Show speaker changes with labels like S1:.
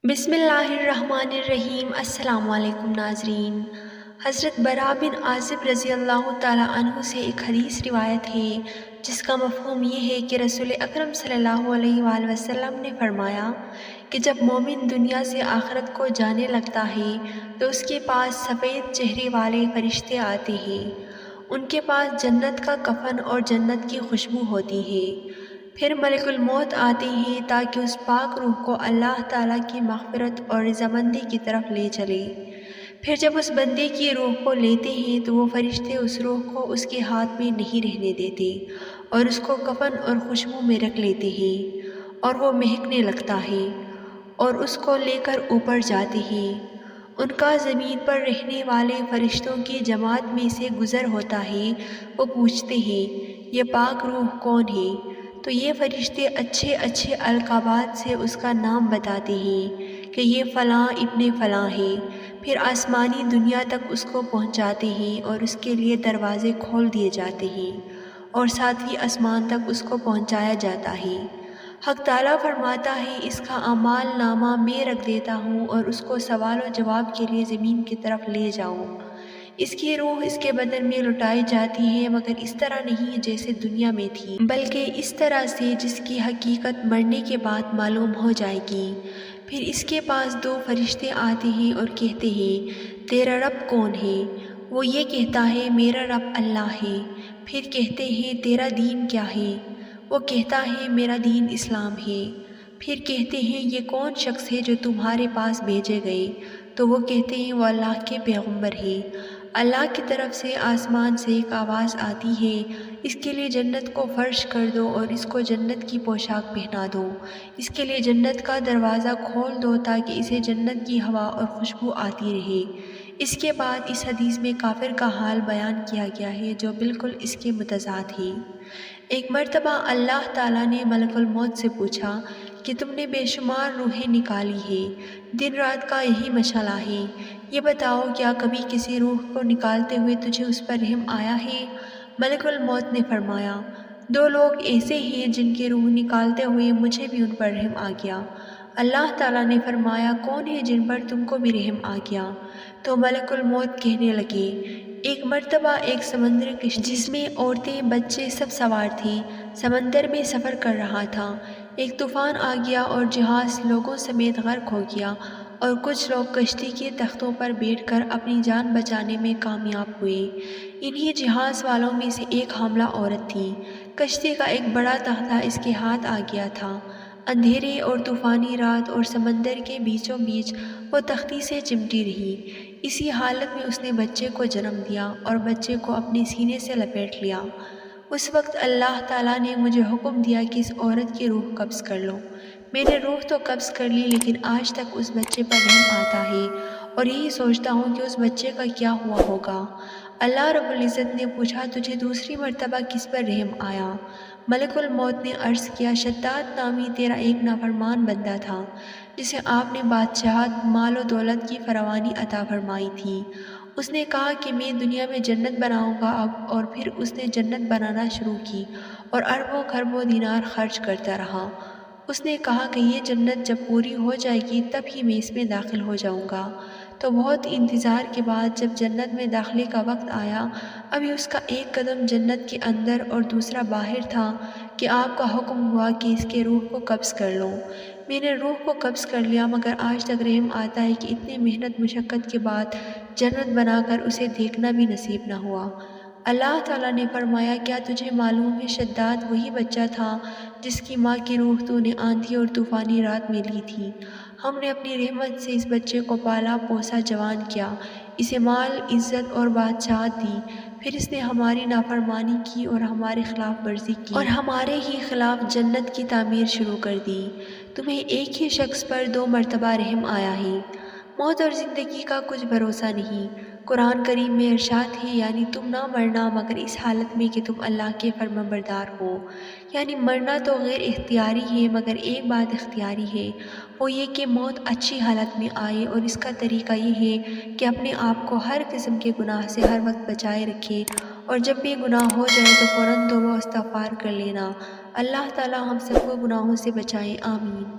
S1: بسم اللہ الرحمن الرحیم۔ السلام علیکم ناظرین۔ حضرت برا بن عازب رضی اللہ تعالیٰ عنہ سے ایک حدیث روایت ہے جس کا مفہوم یہ ہے کہ رسول اکرم صلی اللہ علیہ وآلہ وسلم نے فرمایا کہ جب مومن دنیا سے آخرت کو جانے لگتا ہے تو اس کے پاس سفید چہرے والے فرشتے آتے ہیں۔ ان کے پاس جنت کا کفن اور جنت کی خوشبو ہوتی ہے۔ پھر ملک الموت آتے ہیں تاکہ اس پاک روح کو اللہ تعالیٰ کی مغفرت اور رضامندی کی طرف لے چلے۔ پھر جب اس بندے کی روح کو لیتے ہیں تو وہ فرشتے اس روح کو اس کے ہاتھ میں نہیں رہنے دیتے اور اس کو کفن اور خوشبو میں رکھ لیتے ہیں اور وہ مہکنے لگتا ہے اور اس کو لے کر اوپر جاتے ہیں۔ ان کا زمین پر رہنے والے فرشتوں کی جماعت میں سے گزر ہوتا ہے۔ وہ پوچھتے ہیں یہ پاک روح کون ہے؟ تو یہ فرشتے اچھے اچھے القابات سے اس کا نام بتاتے ہیں کہ یہ فلاں ابن فلاں ہے۔ پھر آسمانی دنیا تک اس کو پہنچاتے ہیں اور اس کے لیے دروازے کھول دیے جاتے ہیں اور ساتویں آسمان تک اس کو پہنچایا جاتا ہے۔ حق تعالیٰ فرماتا ہے اس کا اعمال نامہ میں رکھ دیتا ہوں اور اس کو سوال و جواب کے لیے زمین کی طرف لے جاؤں۔ اس کی روح اس کے بدن میں لٹائی جاتی ہے مگر اس طرح نہیں جیسے دنیا میں تھی، بلکہ اس طرح سے جس کی حقیقت مرنے کے بعد معلوم ہو جائے گی۔ پھر اس کے پاس دو فرشتے آتے ہیں اور کہتے ہیں تیرا رب کون ہے؟ وہ یہ کہتا ہے میرا رب اللہ ہے۔ پھر کہتے ہیں تیرا دین کیا ہے؟ وہ کہتا ہے میرا دین اسلام ہے۔ پھر کہتے ہیں یہ کون شخص ہے جو تمہارے پاس بھیجے گئے؟ تو وہ کہتے ہیں وہ اللہ کے پیغمبر ہے۔ اللہ کی طرف سے آسمان سے ایک آواز آتی ہے اس کے لیے جنت کو فرش کر دو اور اس کو جنت کی پوشاک پہنا دو، اس کے لیے جنت کا دروازہ کھول دو تاکہ اسے جنت کی ہوا اور خوشبو آتی رہے۔ اس کے بعد اس حدیث میں کافر کا حال بیان کیا گیا ہے جو بالکل اس کے متضاد ہے۔ ایک مرتبہ اللہ تعالیٰ نے ملک الموت سے پوچھا کہ تم نے بے شمار روحیں نکالی ہیں، دن رات کا یہی مشغلہ ہے، یہ بتاؤ کیا کبھی کسی روح کو نکالتے ہوئے تجھے اس پر رحم آیا ہے؟ ملک الموت نے فرمایا دو لوگ ایسے ہیں جن کی روح نکالتے ہوئے مجھے بھی ان پر رحم آ گیا۔ اللہ تعالیٰ نے فرمایا کون ہے جن پر تم کو بھی رحم آ گیا؟ تو ملک الموت کہنے لگے ایک مرتبہ ایک سمندری کشتی جس میں عورتیں بچے سب سوار تھے سمندر میں سفر کر رہا تھا۔ ایک طوفان آ گیا اور جہاز لوگوں سمیت غرق ہو گیا اور کچھ لوگ کشتی کے تختوں پر بیٹھ کر اپنی جان بچانے میں کامیاب ہوئے۔ انہی جہاز والوں میں سے ایک حاملہ عورت تھی۔ کشتی کا ایک بڑا تختہ اس کے ہاتھ آ گیا تھا۔ اندھیرے اور طوفانی رات اور سمندر کے بیچوں بیچ وہ تختی سے چمٹی رہی۔ اسی حالت میں اس نے بچے کو جنم دیا اور بچے کو اپنے سینے سے لپیٹ لیا۔ اس وقت اللہ تعالیٰ نے مجھے حکم دیا کہ اس عورت کی روح قبض کر لو۔ میں نے روح تو قبض کر لی لیکن آج تک اس بچے پر رحم آتا ہے اور یہی سوچتا ہوں کہ اس بچے کا کیا ہوا ہوگا۔ اللہ رب العزت نے پوچھا تجھے دوسری مرتبہ کس پر رحم آیا؟ ملک الموت نے عرض کیا شداد نامی تیرا ایک نافرمان بندہ تھا جسے آپ نے بادشاہت مال و دولت کی فراوانی عطا فرمائی تھی۔ اس نے کہا کہ میں دنیا میں جنت بناؤں گا اور پھر اس نے جنت بنانا شروع کی اور اربوں خربوں دینار خرچ کرتا رہا۔ اس نے کہا کہ یہ جنت جب پوری ہو جائے گی تب ہی میں اس میں داخل ہو جاؤں گا۔ تو بہت انتظار کے بعد جب جنت میں داخلے کا وقت آیا ابھی اس کا ایک قدم جنت کے اندر اور دوسرا باہر تھا کہ آپ کا حکم ہوا کہ اس کے روح کو قبض کر لو۔ میں نے روح کو قبض کر لیا مگر آج تک رحم آتا ہے کہ اتنی محنت مشقت کے بعد جنت بنا کر اسے دیکھنا بھی نصیب نہ ہوا۔ اللہ تعالیٰ نے فرمایا کیا تجھے معلوم ہے شداد وہی بچہ تھا جس کی ماں کی روح تو نے آندھی اور طوفانی رات میں لی تھی۔ ہم نے اپنی رحمت سے اس بچے کو پالا پوسا جوان کیا، اسے مال عزت اور بادشاہت دی، پھر اس نے ہماری نافرمانی کی اور ہمارے خلاف ورزی کی اور ہمارے ہی خلاف جنت کی تعمیر شروع کر دی۔ تمہیں ایک ہی شخص پر دو مرتبہ رحم آیا ہے۔ موت اور زندگی کا کچھ بھروسہ نہیں۔ قرآن کریم میں ارشاد ہے یعنی تم نہ مرنا مگر اس حالت میں کہ تم اللہ کے فرمانبردار ہو، یعنی مرنا تو غیر اختیاری ہے مگر ایک بات اختیاری ہے، وہ یہ کہ موت اچھی حالت میں آئے اور اس کا طریقہ یہ ہے کہ اپنے آپ کو ہر قسم کے گناہ سے ہر وقت بچائے رکھے اور جب بھی گناہ ہو جائے تو فوراً توبہ و استغفار کر لینا۔ اللہ تعالی ہم سب کو گناہوں سے بچائے، آمین۔